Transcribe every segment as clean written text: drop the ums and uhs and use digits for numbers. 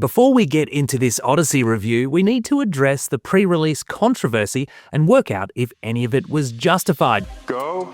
before we get into this Odyssey review, we need to address the pre-release controversy and work out if any of it was justified. Go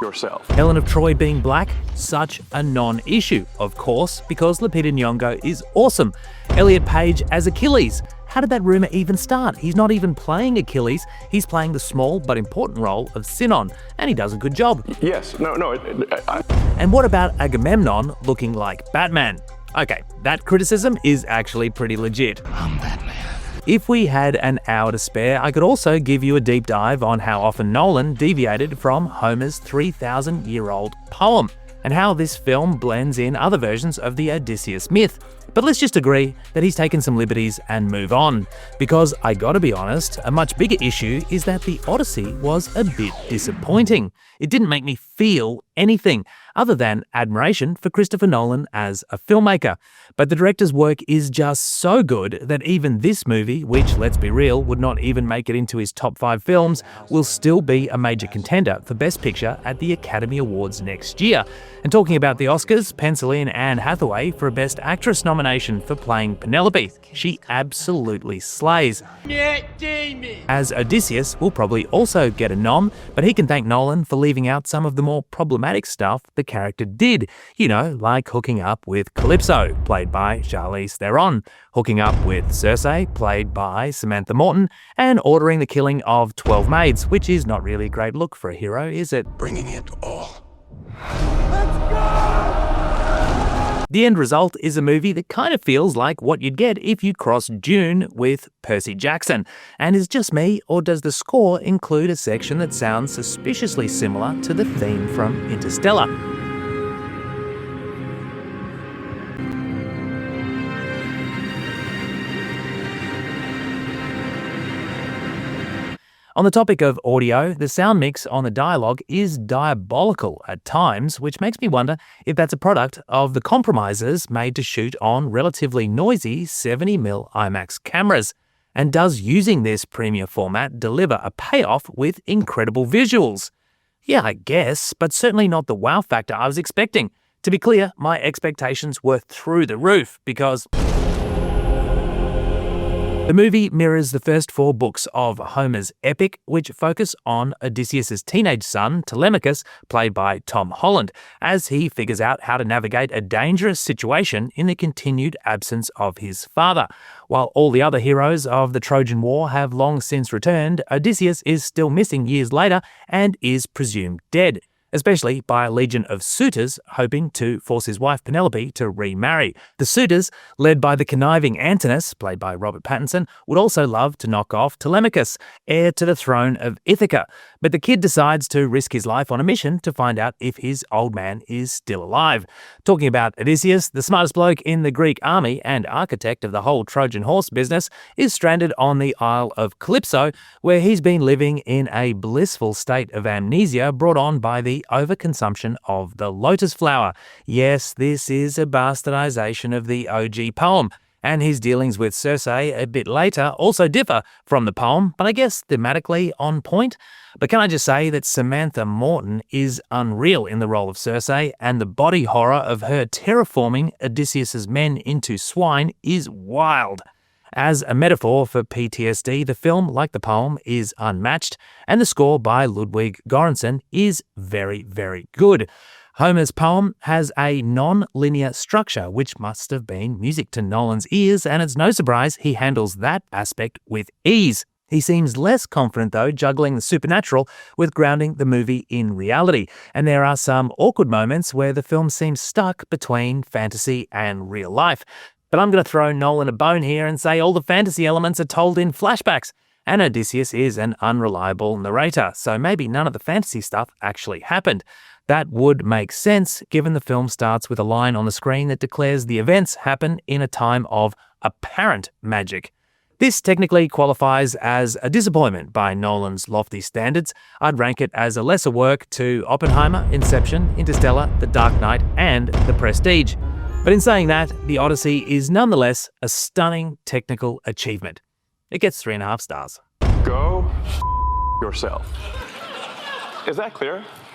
yourself. Helen of Troy being black? Such a non-issue, of course, because Lupita Nyong'o is awesome. Elliot Page as Achilles. How did that rumor even start? He's not even playing Achilles, he's playing the small but important role of Sinon, and he does a good job. Yes, And what about Agamemnon looking like Batman? Okay, that criticism is actually pretty legit. I'm Batman. If we had an hour to spare, I could also give you a deep dive on how often Nolan deviated from Homer's 3,000-year-old poem, and how this film blends in other versions of the Odysseus myth. But let's just agree that he's taken some liberties and move on. Because I gotta be honest, a much bigger issue is that the Odyssey was a bit disappointing. It didn't make me feel anything other than admiration for Christopher Nolan as a filmmaker. But the director's work is just so good that even this movie, which, let's be real, would not even make it into his top 5 films, will still be a major contender for Best Picture at the Academy Awards next year. And talking about the Oscars, pencil in Anne Hathaway for a Best Actress nomination for playing Penelope. She absolutely slays. Matt Damon. As Odysseus will probably also get a nom, but he can thank Nolan for leaving out some of the more problematic stuff the character did. You know, like hooking up with Calypso, played by Charlize Theron, hooking up with Circe, played by Samantha Morton, and ordering the killing of 12 maids, which is not really a great look for a hero, is it? Bringing it all. The end result is a movie that kind of feels like what you'd get if you cross Dune with Percy Jackson. And is just me, or does the score include a section that sounds suspiciously similar to the theme from Interstellar? On the topic of audio, the sound mix on the dialogue is diabolical at times, which makes me wonder if that's a product of the compromises made to shoot on relatively noisy 70mm IMAX cameras. And does using this premiere format deliver a payoff with incredible visuals? Yeah, I guess, but certainly not the wow factor I was expecting. To be clear, my expectations were through the roof because the movie mirrors the first 4 books of Homer's epic, which focus on Odysseus' teenage son, Telemachus, played by Tom Holland, as he figures out how to navigate a dangerous situation in the continued absence of his father. While all the other heroes of the Trojan War have long since returned, Odysseus is still missing years later and is presumed dead, especially by a legion of suitors hoping to force his wife Penelope to remarry. The suitors, led by the conniving Antinous, played by Robert Pattinson, would also love to knock off Telemachus, heir to the throne of Ithaca. But the kid decides to risk his life on a mission to find out if his old man is still alive. Talking about Odysseus, the smartest bloke in the Greek army and architect of the whole Trojan horse business is stranded on the Isle of Calypso, where he's been living in a blissful state of amnesia brought on by the overconsumption of the lotus flower. Yes, this is a bastardization of the OG poem, and his dealings with Circe a bit later also differ from the poem, but I guess thematically on point. But can I just say that Samantha Morton is unreal in the role of Circe, and the body horror of her terraforming Odysseus' men into swine is wild. As a metaphor for PTSD, the film, like the poem, is unmatched, and the score by Ludwig Göransson is very, very good. Homer's poem has a non-linear structure, which must have been music to Nolan's ears, and it's no surprise he handles that aspect with ease. He seems less confident, though, juggling the supernatural with grounding the movie in reality, and there are some awkward moments where the film seems stuck between fantasy and real life. But I'm going to throw Nolan a bone here and say all the fantasy elements are told in flashbacks, and Odysseus is an unreliable narrator, so maybe none of the fantasy stuff actually happened. That would make sense, given the film starts with a line on the screen that declares the events happen in a time of apparent magic. This technically qualifies as a disappointment by Nolan's lofty standards. I'd rank it as a lesser work to Oppenheimer, Inception, Interstellar, The Dark Knight, and The Prestige. But in saying that, The Odyssey is nonetheless a stunning technical achievement. It gets 3.5 stars. Go yourself. Is that clear?